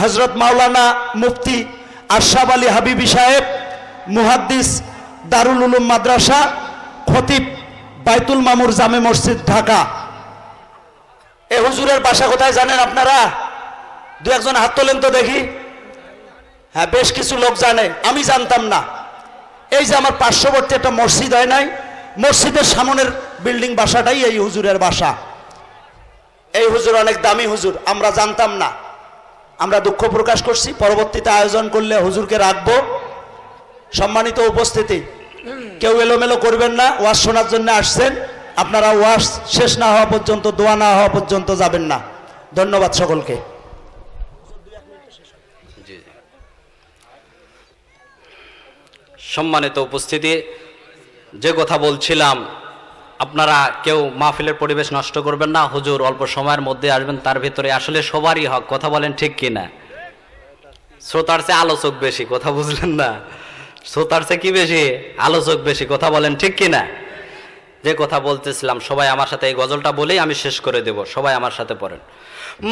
হযরত মাওলানা মুফতি আশরাফ আলী হাবিবি সাহেব, মুহাদ্দিস, দারুল উলুম মাদ্রাসা, খতিব, বাইতুল মামুর জামে মসজিদ, ঢাকা। এই হুজুরের বাসা কোথায় জানেন আপনারা? দু একজন হাত তোলেন তো দেখি। হ্যাঁ, বেশ কিছু লোক জানে, আমি জানতাম না। এই যে আমার পার্শ্ববর্তী একটা মসজিদ হয় নাই, মসজিদের সামনের বিল্ডিং বাসাটাই এই হুজুরের বাসা। এই হুজুর অনেক দামি হুজুর, আমরা জানতাম না। আমরা দুঃখ প্রকাশ করছি, পরবর্তীতে আয়োজন করলে হুজুরকে রাখবো। সম্মানিত উপস্থিতি, কেউ এলোমেলো করবেন না, ওয়াজ শোনার জন্য আসছেন, আপনারা ওয়াজ শেষ না হওয়া পর্যন্ত, দোয়া না হওয়া পর্যন্ত যাবেন না। ধন্যবাদ সকলকে। সম্মানিত উপস্থিতি, যে কথা বলছিলাম, আপনারা কেউ মাহফিলের পরিবেশ নষ্ট করবেন না। হুজুর অল্প সময়ের মধ্যে আসবেন, তার ভিতরে আসলে সবারই হক। কথা বলেন ঠিক কিনা? শ্রোতার চেয়ে আলোচক বেশি, কথা বুঝলেন না? শ্রোতার চেয়ে কি বেশি? আলোচক বেশি। কথা বলেন ঠিক কিনা? যে কথা বলতেছিলাম, সবাই আমার সাথে এই গজলটা বলেই আমি শেষ করে দেব। সবাই আমার সাথে পড়েন।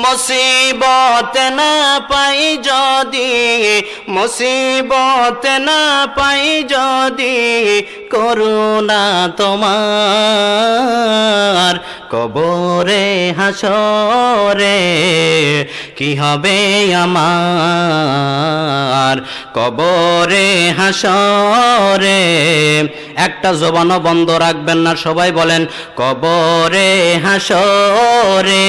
মুসিবত না পাই যদি, মুসিবত না পাই যদি, করুণা তোমার কবরে হাসরে কি হবে আমার, কবরে হাসরে। একটা জবানও বন্ধ রাখবেন না, সবাই বলেন কবরে হাসরে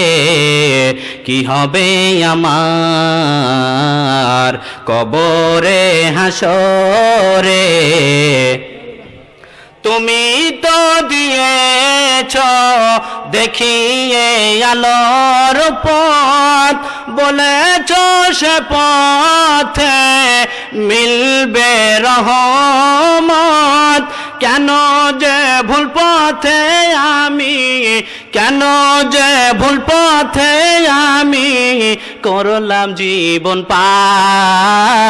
কি হবে আমার, কবরে হাসরে। তুমি তো দিয়েছ দেখিয়ে আলোর পথ, বলেছ সে পথে মিলবে রহমত। কেন যে ভুল পথে আমি, কেন যে ভুল পথে আমি করলাম জীবন পার,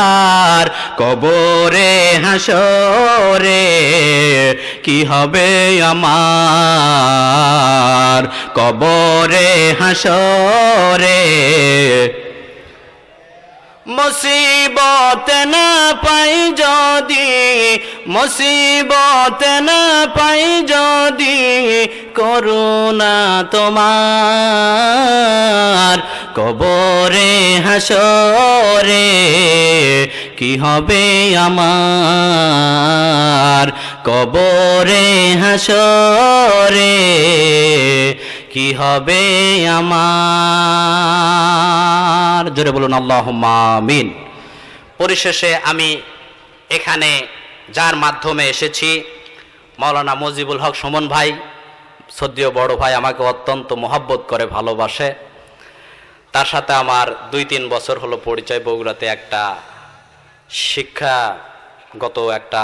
কবরে হাসরে কি হবে আমার, কবরে হাসরে। মুসিবত না পাই যদি, মুসিবত না পাই যদি, করুণা তোমার কবরে হাসরে কি হবে আমার, কবরে হাসরে কি হবে আমার। জোরে বলুন আল্লাহুম্মা আমিন। পরিশেষে আমি এখানে যার মাধ্যমে এসেছি, মাওলানা মজিবুল হক সুমন ভাই, শ্রদ্ধেয় বড় ভাই, আমাকে অত্যন্ত মহব্বত করে, ভালোবাসে। তার সাথে আমার 2-3 বছর হলো পরিচয়। বগুড়াতে একটা শিক্ষাগত একটা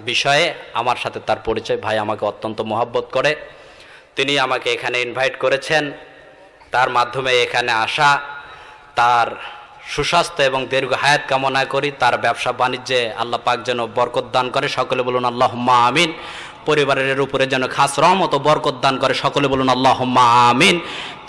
বিষয়ে আমার সাথে তার পরিচয়। ভাই আমাকে অত্যন্ত মহব্বত করে, তিনি আমাকে এখানে ইনভাইট করেছেন। তার মাধ্যমে এখানে আসা, তার সুস্বাস্থ্য এবং দীর্ঘ হায়াত কামনা করি। তার ব্যবসা বাণিজ্যে আল্লাহ পাক যেন বরকত দান করে, সকলে বলুন আল্লাহুম্মা আমিন। পরিবারের উপরে যেন খাস রহমত ও বরকত দান করে, সকলে বলুন আল্লাহুম্মা আমিন।